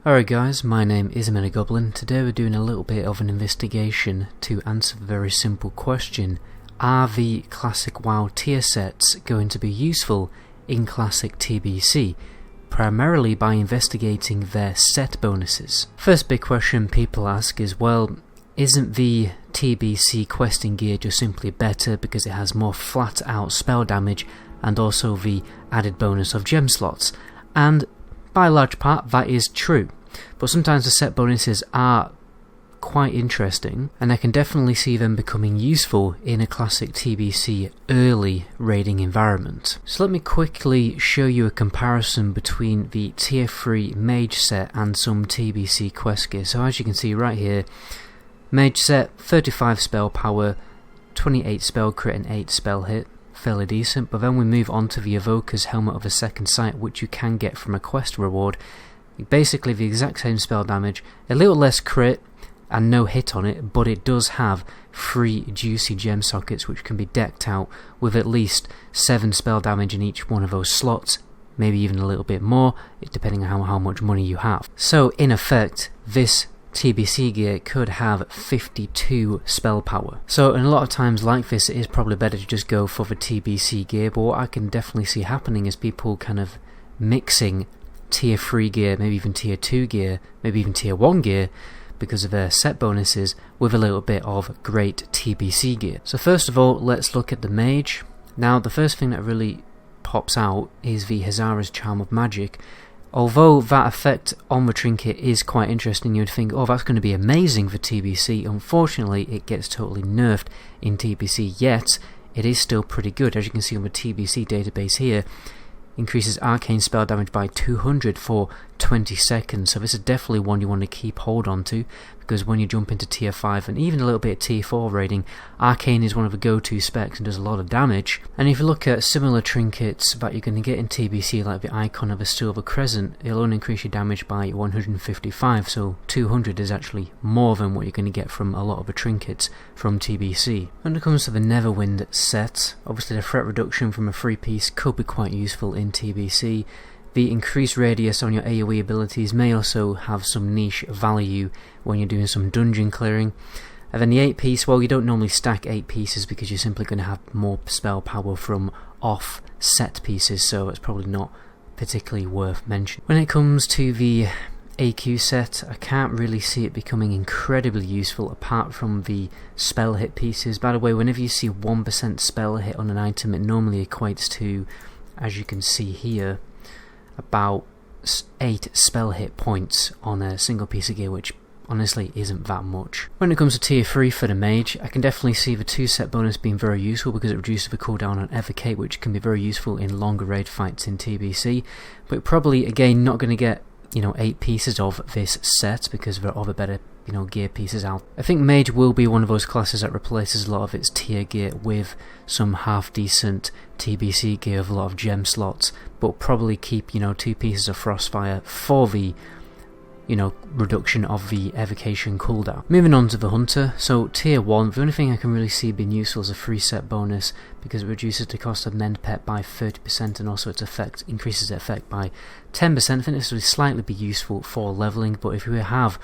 Alright guys, my name is MetaGoblin. Today we're doing a little bit of an investigation to answer the very simple question: are the classic WoW tier sets going to be useful in classic TBC? Primarily by investigating their set bonuses. First big question people ask is, well, isn't the TBC questing gear just simply better because it has more flat out spell damage and also the added bonus of gem slots? And by a large part that is true, but sometimes the set bonuses are quite interesting, and I can definitely see them becoming useful in a classic TBC early raiding environment. So let me quickly show you a comparison between the tier 3 Mage set and some TBC quest gear. So as you can see right here, Mage set, 35 spell power, 28 spell crit and 8 spell hit, fairly decent. But then we move on to the Evoker's Helmet of the Second Sight, which you can get from a quest reward. Basically the exact same spell damage, a little less crit and no hit on it, but it does have 3 juicy gem sockets which can be decked out with at least 7 spell damage in each one of those slots, maybe even a little bit more, depending on how much money you have. So in effect, this TBC gear could have 52 spell power. So in a lot of times like this, it is probably better to just go for the TBC gear, but what I can definitely see happening is people kind of mixing tier 3 gear, maybe even tier 2 gear, maybe even tier 1 gear, because of their set bonuses, with a little bit of great TBC gear. So first of all, let's look at the Mage. Now the first thing that really pops out is the Hazara's Charm of Magic. Although that effect on the trinket is quite interesting, you'd think, oh, that's going to be amazing for TBC. Unfortunately, it gets totally nerfed in TBC, yet it is still pretty good. As you can see on the TBC database here, increases arcane spell damage by 200 for 20 seconds, so this is definitely one you want to keep hold on to, because when you jump into tier 5 and even a little bit of tier 4 raiding, arcane is one of the go-to specs and does a lot of damage. And if you look at similar trinkets that you're going to get in TBC, like the icon of a silver crescent, it'll only increase your damage by 155, so 200 is actually more than what you're going to get from a lot of the trinkets from TBC. When it comes to the Neverwind set, obviously the threat reduction from a 3-piece could be quite useful in TBC. The increased radius on your AoE abilities may also have some niche value when you're doing some dungeon clearing. And then the 8-piece, well, you don't normally stack 8 pieces because you're simply going to have more spell power from off set pieces, so it's probably not particularly worth mentioning. When it comes to the AQ set, I can't really see it becoming incredibly useful apart from the spell hit pieces. By the way, whenever you see 1% spell hit on an item, it normally equates to, as you can see here, about 8 spell hit points on a single piece of gear, which honestly isn't that much. When it comes to tier 3 for the Mage, I can definitely see the 2 set bonus being very useful because it reduces the cooldown on Evocate, which can be very useful in longer raid fights in TBC, but probably again not going to get 8 pieces of this set because there are other better gear pieces out. I think Mage will be one of those classes that replaces a lot of its tier gear with some half decent TBC gear with a lot of gem slots, but probably keep 2 pieces of Frostfire for the reduction of the evocation cooldown. Moving on to the Hunter, so tier 1, the only thing I can really see being useful is a 3 set bonus because it reduces the cost of Mend Pet by 30% and also its effect increases the effect by 10%. I think this will slightly be useful for leveling, but if you have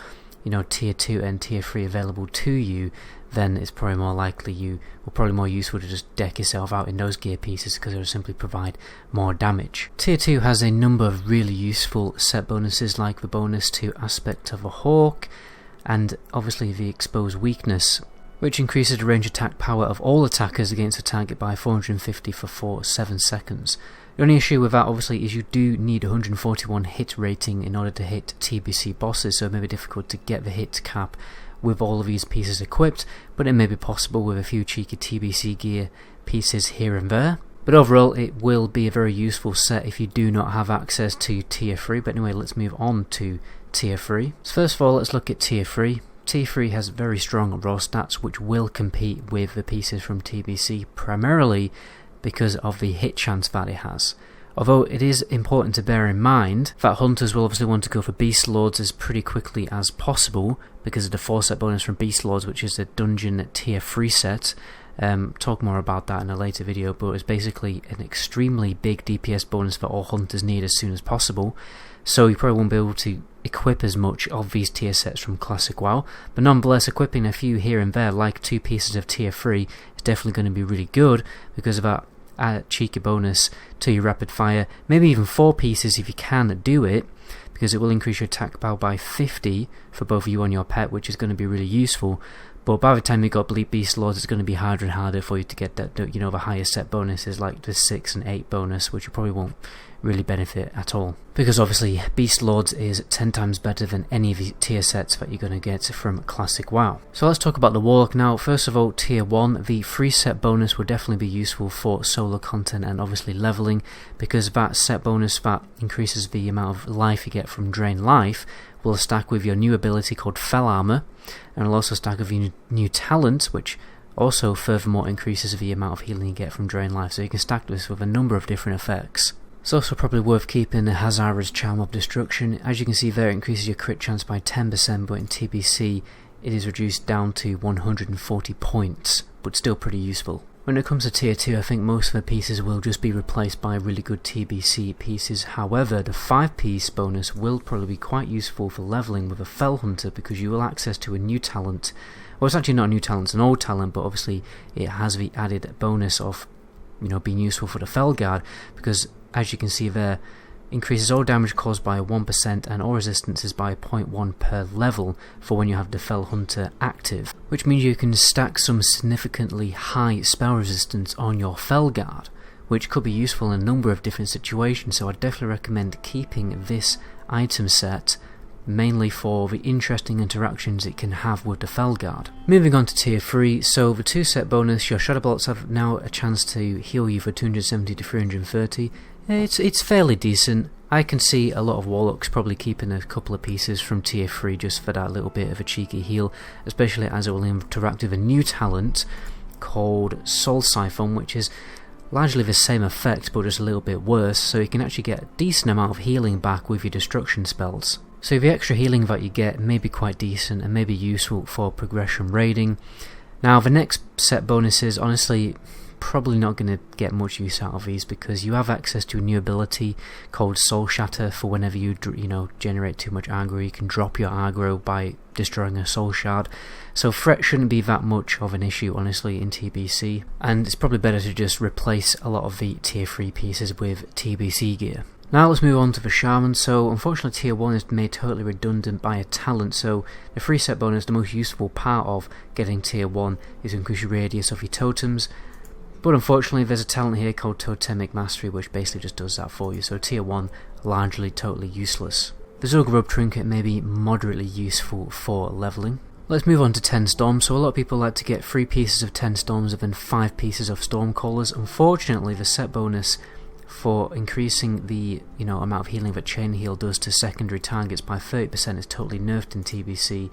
tier 2 and tier 3 available to you, then it's probably more likely more useful to just deck yourself out in those gear pieces because they'll simply provide more damage. Tier 2 has a number of really useful set bonuses, like the bonus to Aspect of a Hawk, and obviously the Exposed Weakness, which increases the range attack power of all attackers against a target by 450 for 7 seconds. The only issue with that obviously is you do need 141 hit rating in order to hit TBC bosses, so it may be difficult to get the hit cap with all of these pieces equipped, but it may be possible with a few cheeky TBC gear pieces here and there. But overall it will be a very useful set if you do not have access to tier 3, but anyway, let's move on to tier 3. So first of all, let's look at tier 3. Tier 3 has very strong raw stats which will compete with the pieces from TBC, primarily because of the hit chance that it has. Although it is important to bear in mind that hunters will obviously want to go for Beast Lords as pretty quickly as possible because of the 4 set bonus from Beast Lords, which is the dungeon tier 3 set, Talk more about that in a later video, but it's basically an extremely big DPS bonus that all hunters need as soon as possible. So you probably won't be able to equip as much of these tier sets from Classic WoW, but nonetheless equipping a few here and there, like 2 pieces of tier 3, is definitely going to be really good because of that cheeky bonus to your rapid fire. Maybe even 4 pieces if you can do it, because it will increase your attack power by 50 for both you and your pet, which is going to be really useful. But by the time you got Beast Lords, it's going to be harder and harder for you to get that, the higher set bonuses like the 6 and 8 bonus, which you probably won't really benefit at all. Because obviously Beast Lords is 10 times better than any of the tier sets that you're going to get from Classic WoW. So let's talk about the Warlock now. First of all, tier 1, the free set bonus will definitely be useful for solo content and obviously leveling, because that set bonus that increases the amount of life you get from Drain Life will stack with your new ability called Fell Armor, and will also stack with your new talent, which also furthermore increases the amount of healing you get from Drain Life, so you can stack this with a number of different effects. It's also probably worth keeping the Hazara's Charm of Destruction. As you can see there, it increases your crit chance by 10%, but in TBC it is reduced down to 140 points, but still pretty useful. When it comes to tier 2, I think most of the pieces will just be replaced by really good TBC pieces. However, the 5-piece bonus will probably be quite useful for leveling with a Fell Hunter, because you will access to a new talent. Well, it's actually not a new talent, it's an old talent, but obviously it has the added bonus of being useful for the Fell Guard, because as you can see there, increases all damage caused by 1% and all resistances by 0.1 per level for when you have the Fell Hunter active, which means you can stack some significantly high spell resistance on your Fell Guard, which could be useful in a number of different situations. So I definitely recommend keeping this item set, mainly for the interesting interactions it can have with the Fell Guard. Moving on to tier 3, so the 2 set bonus, your Shadow Bolts have now a chance to heal you for 270 to 330. It's fairly decent. I can see a lot of Warlocks probably keeping a couple of pieces from tier 3 just for that little bit of a cheeky heal, especially as it will interact with a new talent called Soul Siphon, which is largely the same effect but just a little bit worse, so you can actually get a decent amount of healing back with your destruction spells. So the extra healing that you get may be quite decent and may be useful for progression raiding. Now the next set bonuses, honestly, probably not going to get much use out of these, because you have access to a new ability called Soul Shatter for whenever you generate too much aggro. You can drop your aggro by destroying a soul shard, so threat shouldn't be that much of an issue honestly in TBC, and it's probably better to just replace a lot of the tier 3 pieces with TBC gear. Now let's move on to the Shaman. So unfortunately tier 1 is made totally redundant by a talent, so the free set bonus, the most useful part of getting tier 1 is to increase your radius of your totems. But unfortunately there's a talent here called Totemic Mastery, which basically just does that for you, so tier 1 largely totally useless. The Zug Trinket may be moderately useful for leveling. Let's move on to 10 Storms. So a lot of people like to get 3 pieces of 10 Storms and then 5 pieces of Stormcallers. Unfortunately the set bonus for increasing the amount of healing that Chain Heal does to secondary targets by 30% is totally nerfed in TBC,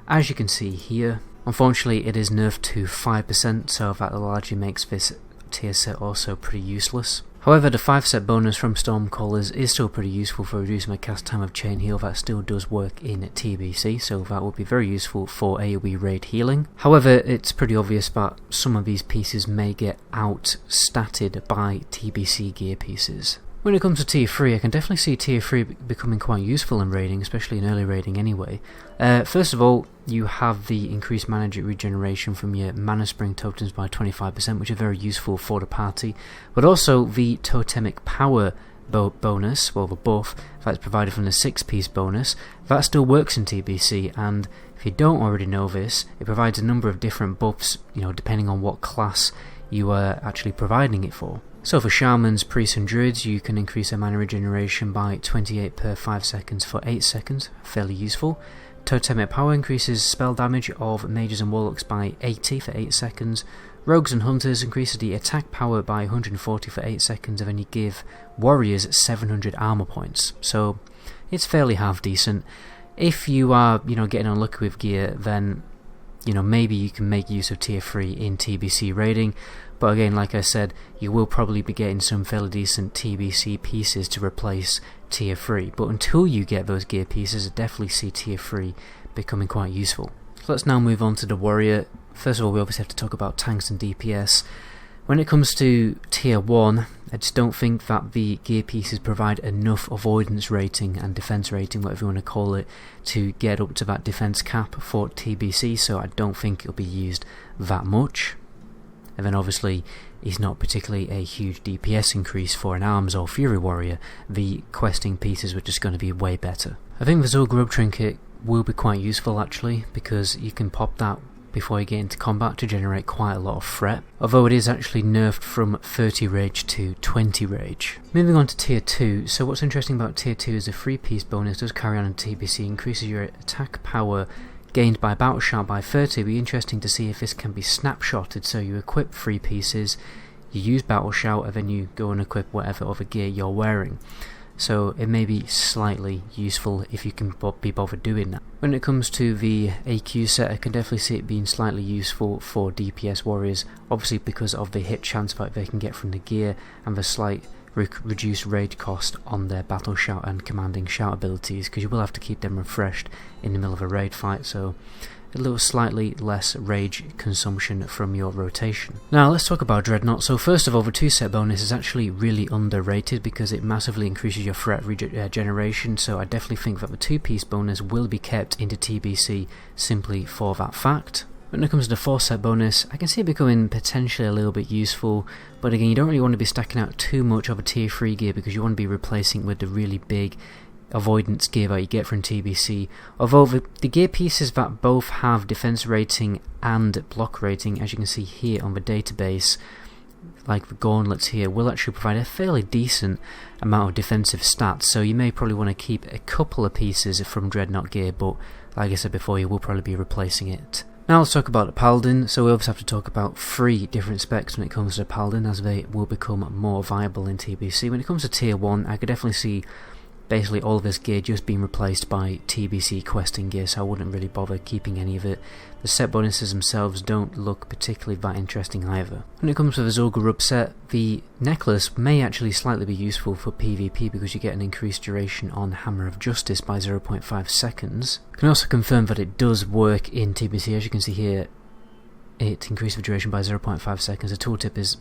as you can see here. Unfortunately it is nerfed to 5%, so that largely makes this tier set also pretty useless. However, the 5 set bonus from Stormcallers is still pretty useful for reducing the cast time of Chain Heal. That still does work in TBC, so that would be very useful for AoE raid healing. However, it's pretty obvious that some of these pieces may get out-statted by TBC gear pieces. When it comes to tier 3, I can definitely see tier 3 becoming quite useful in raiding, especially in early raiding anyway. First of all, you have the increased mana regeneration from your Mana Spring totems by 25%, which is very useful for the party, but also the Totemic Power bonus, well the buff, that's provided from the 6-piece bonus, that still works in TBC, and if you don't already know this, it provides a number of different buffs, depending on what class you are actually providing it for. So for Shamans, Priests and Druids, you can increase their mana regeneration by 28 per 5 seconds for 8 seconds, fairly useful. Totemic Power increases spell damage of Mages and Warlocks by 80 for 8 seconds. Rogues and Hunters increases the attack power by 140 for 8 seconds, and then you give Warriors 700 armor points. So it's fairly half decent. If you are, getting unlucky with gear, then maybe you can make use of tier 3 in TBC raiding, but again, like I said, you will probably be getting some fairly decent TBC pieces to replace tier 3, but until you get those gear pieces, I definitely see tier 3 becoming quite useful. So let's now move on to the Warrior. first of all we obviously have to talk about tanks and DPS. When it comes to tier 1, I just don't think that the gear pieces provide enough avoidance rating and defense rating, whatever you want to call it, to get up to that defense cap for TBC, so I don't think it'll be used that much. And then obviously it's not particularly a huge DPS increase for an arms or fury warrior. The questing pieces were just going to be way better. I think the Zul'Gurub trinket will be quite useful actually, because you can pop that before you get into combat to generate quite a lot of threat, although it is actually nerfed from 30 rage to 20 rage. Moving on to tier 2, so what's interesting about tier 2 is the 3-piece bonus does carry on in TBC, increases your attack power gained by battle shout by 30. It'll be interesting to see if this can be snapshotted, so you equip 3 pieces, you use battle shout, and then you go and equip whatever other gear you're wearing. So it may be slightly useful if you can be bothered doing that. When it comes to the AQ set, I can definitely see it being slightly useful for DPS warriors, obviously because of the hit chance that they can get from the gear and the slight reduced rage cost on their battle shout and commanding shout abilities, because you will have to keep them refreshed in the middle of a raid fight, so a little slightly less rage consumption from your rotation. Now let's talk about Dreadnought. So first of all, the 2-set bonus is actually really underrated because it massively increases your threat regeneration, so I definitely think that the 2-piece bonus will be kept into TBC simply for that fact. When it comes to the 4-set bonus, I can see it becoming potentially a little bit useful, but again you don't really want to be stacking out too much of a tier 3 gear because you want to be replacing with the really big avoidance gear that you get from TBC, although the gear pieces that both have defense rating and block rating, as you can see here on the database, like the gauntlets here, will actually provide a fairly decent amount of defensive stats, so you may probably want to keep a couple of pieces from Dreadnought gear, but like I said before, you will probably be replacing it. Now let's talk about the Paladin. So we obviously have to talk about 3 different specs when it comes to the Paladin, as they will become more viable in TBC. When it comes to tier 1, I could definitely see basically all of this gear just being replaced by TBC questing gear, so I wouldn't really bother keeping any of it. The set bonuses themselves don't look particularly that interesting either. When it comes to the Zul'Gurub set, the necklace may actually slightly be useful for PvP because you get an increased duration on Hammer of Justice by 0.5 seconds. I can also confirm that it does work in TBC. As you can see here, it increased the duration by 0.5 seconds. The tooltip is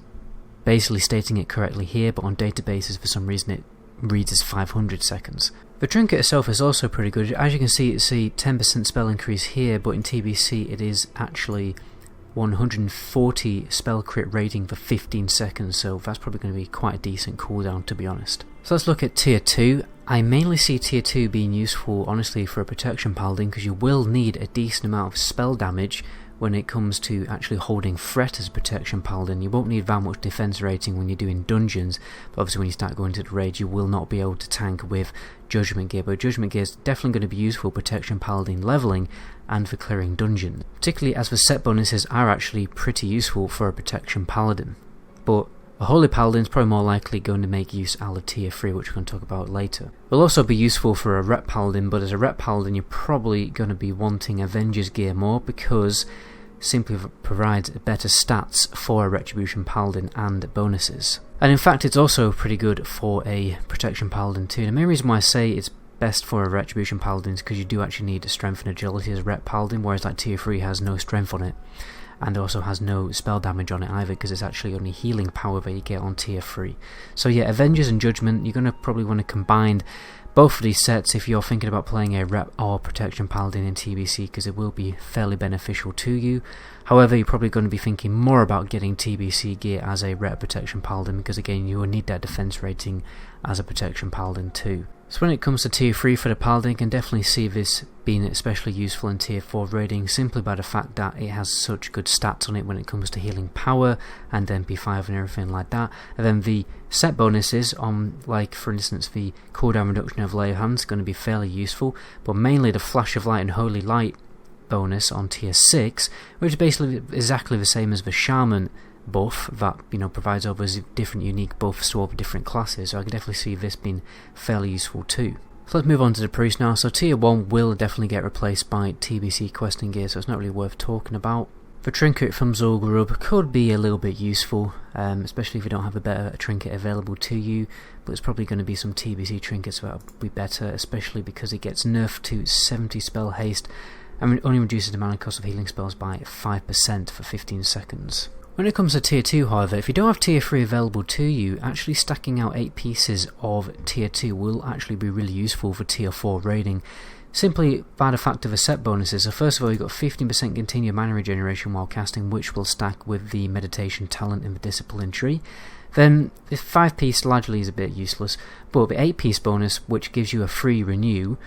basically stating it correctly here, but on databases for some reason it reads as 500 seconds. The trinket itself is also pretty good. As you can see, it's a 10% spell increase here, but in TBC it is actually 140 spell crit rating for 15 seconds, so that's probably going to be quite a decent cooldown, to be honest. So let's look at tier 2. I mainly see tier 2 being useful honestly for a protection paladin, because you will need a decent amount of spell damage when it comes to actually holding threat as a protection paladin. You won't need that much defense rating when you're doing dungeons, but obviously when you start going to the raid you will not be able to tank with judgment gear, but judgment gear is definitely going to be useful for protection paladin leveling and for clearing dungeons, particularly as the set bonuses are actually pretty useful for a protection paladin. But a holy paladin is probably more likely going to make use out of tier 3, which we're going to talk about later. Will also be useful for a rep paladin, but as a rep paladin you're probably going to be wanting Avengers gear more, because simply provides better stats for a retribution paladin and bonuses. And in fact it's also pretty good for a protection paladin too. The main reason why I say it's best for a retribution paladin is because you do actually need strength and agility as a rep paladin, whereas like tier 3 has no strength on it, and also has no spell damage on it either, because it's actually only healing power that you get on tier 3. So yeah, Avengers and Judgment, you're going to probably want to combine both of these sets if you're thinking about playing a rep or protection paladin in TBC, because it will be fairly beneficial to you. However, you're probably going to be thinking more about getting TBC gear as a rep protection paladin, because again you will need that defense rating as a protection paladin too. So when it comes to tier 3 for the paladin, you can definitely see this being especially useful in tier 4 raiding, simply by the fact that it has such good stats on it when it comes to healing power and MP5 and everything like that. And then the set bonuses on, like for instance the cooldown reduction of Lay of Hands, is going to be fairly useful, but mainly the Flash of Light and Holy Light bonus on tier 6, which is basically exactly the same as the Shaman buff that provides over different unique buffs to all the different classes, so I can definitely see this being fairly useful too. So let's move on to the priest now. So tier 1 will definitely get replaced by TBC questing gear, so it's not really worth talking about. The trinket from Zul'Gurub could be a little bit useful, especially if you don't have a better trinket available to you, but it's probably going to be some TBC trinkets that will be better, especially because it gets nerfed to 70 spell haste and only reduces the mana cost of healing spells by 5% for 15 seconds. When it comes to tier 2 however, if you don't have tier 3 available to you, actually stacking out 8 pieces of tier 2 will actually be really useful for tier 4 raiding, simply by the fact of the set bonuses. So first of all, you've got 15% continued mana regeneration while casting, which will stack with the meditation talent in the discipline tree. Then the 5-piece largely is a bit useless, but the 8-piece bonus, which gives you a free renew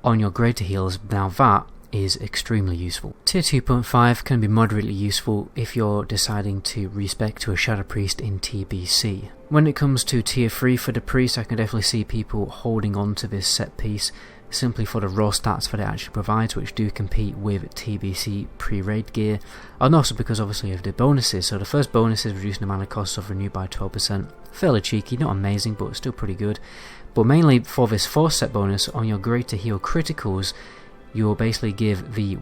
on your greater heals, now that is extremely useful. Tier 2.5 can be moderately useful if you're deciding to respec to a Shadow Priest in TBC. When it comes to tier 3 for the Priest, I can definitely see people holding on to this set piece simply for the raw stats that it actually provides, which do compete with TBC pre-raid gear, and also because obviously of the bonuses. So the first bonus is reducing the mana cost of renew by 12%, fairly cheeky, not amazing but still pretty good. But mainly for this 4th set bonus, on your greater heal criticals, you will basically give the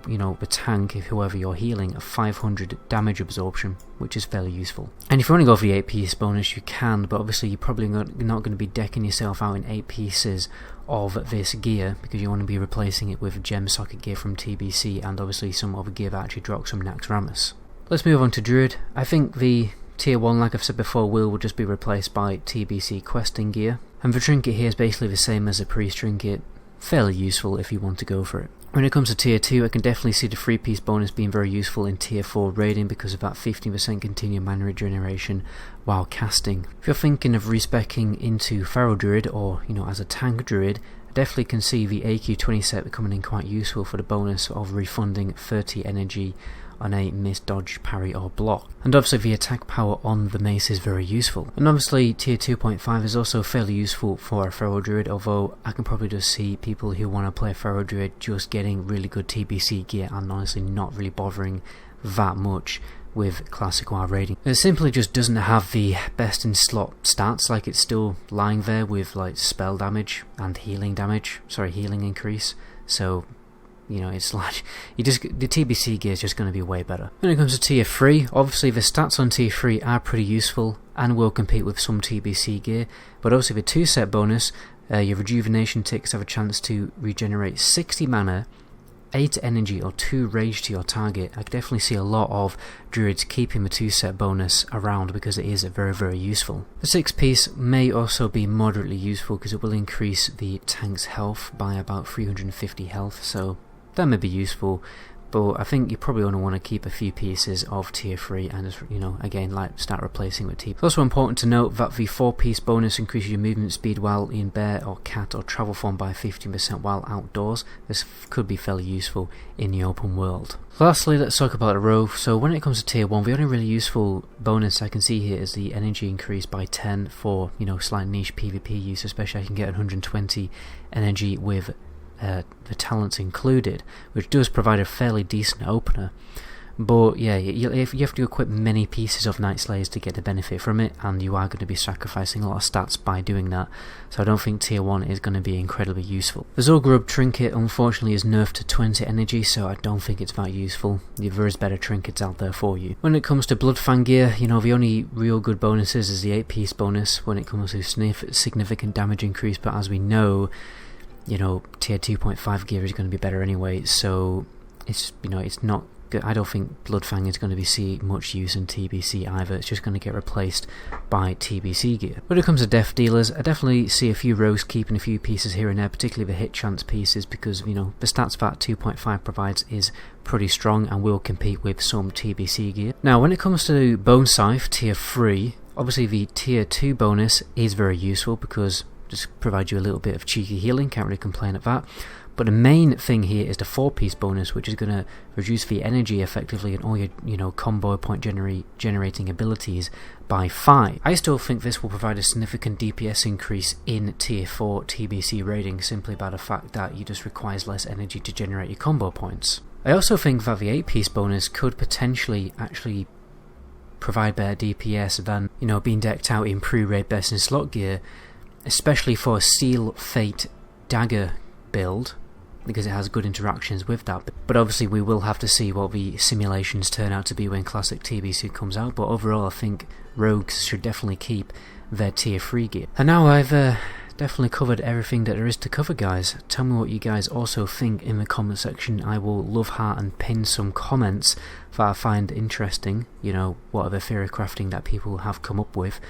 tank, if whoever you're healing, a 500 damage absorption, which is fairly useful. And if you want to go for the 8-piece bonus, you can, but obviously you're probably not going to be decking yourself out in 8 pieces of this gear, because you want to be replacing it with gem socket gear from TBC, and obviously some other gear that actually drops from Naxxramas. Let's move on to Druid. I think the tier 1, like I've said before, will just be replaced by TBC questing gear, and the trinket here is basically the same as a priest trinket, fairly useful if you want to go for it. When it comes to tier 2, I can definitely see the 3-piece bonus being very useful in tier 4 raiding because of that 15% continued mana regeneration while casting. If you're thinking of respecing into Feral Druid or as a tank Druid, I definitely can see the AQ20 set becoming in quite useful for the bonus of refunding 30 energy on a miss, dodge, parry or block. And obviously the attack power on the mace is very useful. And obviously tier 2.5 is also fairly useful for a Feral Druid, although I can probably just see people who want to play Feral Druid just getting really good TBC gear and honestly not really bothering that much with classic WoW raiding. It simply just doesn't have the best in slot stats, like it's still lying there with like spell damage and healing increase, so it's like the TBC gear is just going to be way better. When it comes to tier 3, obviously the stats on tier 3 are pretty useful and will compete with some TBC gear, but also the 2-set bonus, your rejuvenation ticks have a chance to regenerate 60 mana, 8 energy or 2 rage to your target. I definitely see a lot of druids keeping the 2-set bonus around because it is very, very useful. The 6-piece may also be moderately useful because it will increase the tank's health by about 350 health, so that may be useful, but I think you probably only want to keep a few pieces of tier 3 and just, again, start replacing with TBC. It's also important to note that the 4-piece bonus increases your movement speed while in bear or cat or travel form by 15% while outdoors. This could be fairly useful in the open world. Lastly, let's talk about the rogue. So when it comes to tier 1, the only really useful bonus I can see here is the energy increase by 10 for, slight niche PvP use, especially I can get 120 energy with the talents included, which does provide a fairly decent opener. But yeah, you have to equip many pieces of Night Slayers to get the benefit from it, and you are going to be sacrificing a lot of stats by doing that, so I don't think tier 1 is going to be incredibly useful. The Zul'Gurub trinket unfortunately is nerfed to 20 energy, so I don't think it's that useful. There is better trinkets out there for you. When it comes to Bloodfang gear, the only real good bonuses is the 8-piece bonus when it comes to significant damage increase, but as we know, tier 2.5 gear is going to be better anyway, so it's not good. I don't think Bloodfang is going to see much use in TBC either. It's just going to get replaced by TBC gear. When it comes to death dealers, I definitely see a few rogues keeping a few pieces here and there, particularly the hit chance pieces, because the stats that 2.5 provides is pretty strong and will compete with some TBC gear. Now when it comes to Bone Scythe tier 3, obviously the tier 2 bonus is very useful because just provide you a little bit of cheeky healing, can't really complain at that. But the main thing here is the 4-piece bonus, which is going to reduce the energy effectively and all your combo point generating abilities by 5. I still think this will provide a significant DPS increase in tier 4 TBC raiding simply by the fact that it just requires less energy to generate your combo points. I also think that the 8-piece bonus could potentially actually provide better DPS than being decked out in pre-raid best in slot gear, especially for a Seal Fate dagger build, because it has good interactions with that. But obviously we will have to see what the simulations turn out to be when classic TBC comes out, but overall I think rogues should definitely keep their tier 3 gear. And now I've definitely covered everything that there is to cover, guys. Tell me what you guys also think in the comment section. I will love heart and pin some comments that I find interesting, you know, what other theory crafting that people have come up with.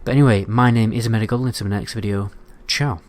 But anyway, my name is MetaGoblin. Until the next video, ciao.